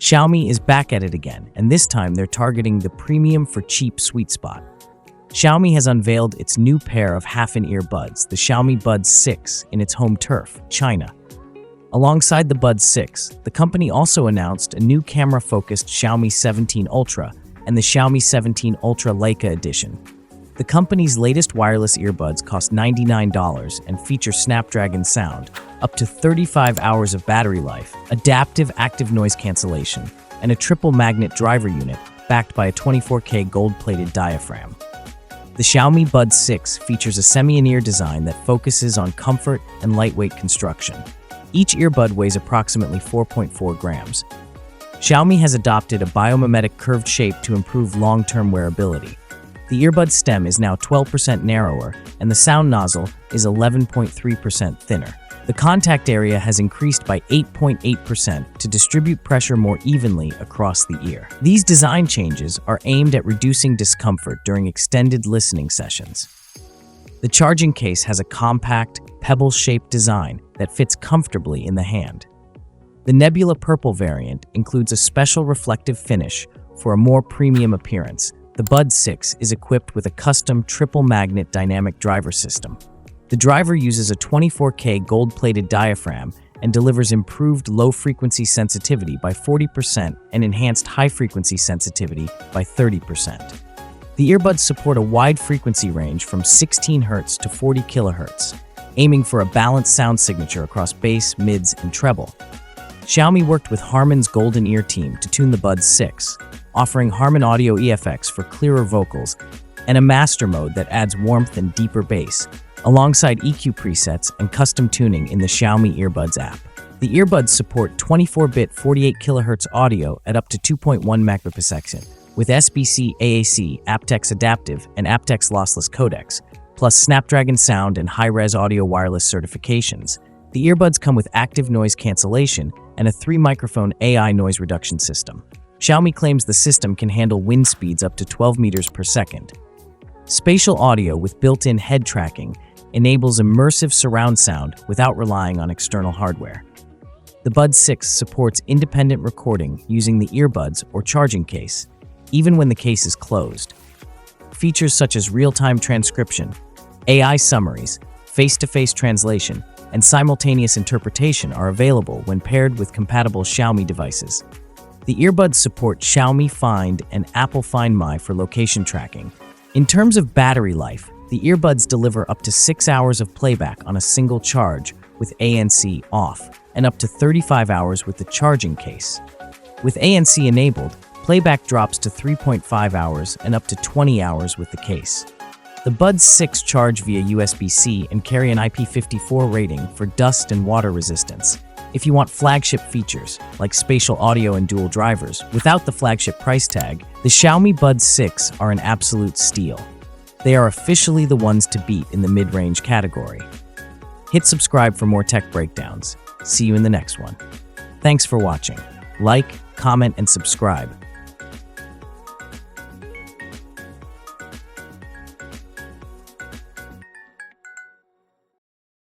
Xiaomi is back at it again, and this time they're targeting the premium for cheap sweet spot. Xiaomi has unveiled its new pair of half-in-ear buds, the Xiaomi Buds 6, in its home turf, China. Alongside the Buds 6, the company also announced a new camera-focused Xiaomi 17 Ultra and the Xiaomi 17 Ultra Leica Edition. The company's latest wireless earbuds cost $99 and feature Snapdragon sound, up to 35 hours of battery life, adaptive active noise cancellation, and a triple magnet driver unit backed by a 24K gold-plated diaphragm. The Xiaomi Buds 6 features a semi-in-ear design that focuses on comfort and lightweight construction. Each earbud weighs approximately 4.4 grams. Xiaomi has adopted a biomimetic curved shape to improve long-term wearability. The earbud stem is now 12% narrower, and the sound nozzle is 11.3% thinner. The contact area has increased by 8.8% to distribute pressure more evenly across the ear. These design changes are aimed at reducing discomfort during extended listening sessions. The charging case has a compact, pebble-shaped design that fits comfortably in the hand. The Nebula Purple variant includes a special reflective finish for a more premium appearance. The Buds 6 is equipped with a custom triple magnet dynamic driver system. The driver uses a 24K gold-plated diaphragm and delivers improved low-frequency sensitivity by 40% and enhanced high-frequency sensitivity by 30%. The earbuds support a wide frequency range from 16 Hz to 40 kHz, aiming for a balanced sound signature across bass, mids, and treble. Xiaomi worked with Harman's Golden Ear team to tune the Buds 6, offering Harman Audio EFX for clearer vocals and a master mode that adds warmth and deeper bass, alongside EQ presets and custom tuning in the Xiaomi Earbuds app. The earbuds support 24-bit 48 kHz audio at up to 2.1 megabits with SBC, AAC, aptX adaptive, and aptX lossless codecs, plus Snapdragon sound and high-res audio wireless certifications. The earbuds come with active noise cancellation and a 3-microphone AI noise reduction system. Xiaomi claims the system can handle wind speeds up to 12 meters per second. Spatial audio with built-in head tracking enables immersive surround sound without relying on external hardware. The Buds 6 supports independent recording using the earbuds or charging case, even when the case is closed. Features such as real-time transcription, AI summaries, face-to-face translation, and simultaneous interpretation are available when paired with compatible Xiaomi devices. The earbuds support Xiaomi Find and Apple Find My for location tracking. In terms of battery life, the earbuds deliver up to 6 hours of playback on a single charge with ANC off, and up to 35 hours with the charging case. With ANC enabled, playback drops to 3.5 hours and up to 20 hours with the case. The Buds 6 charge via USB-C and carry an IP54 rating for dust and water resistance. If you want flagship features, like spatial audio and dual drivers, without the flagship price tag, the Xiaomi Buds 6 are an absolute steal. They are officially the ones to beat in the mid-range category. Hit subscribe for more tech breakdowns. See you in the next one. Thanks for watching. Like, comment, and subscribe.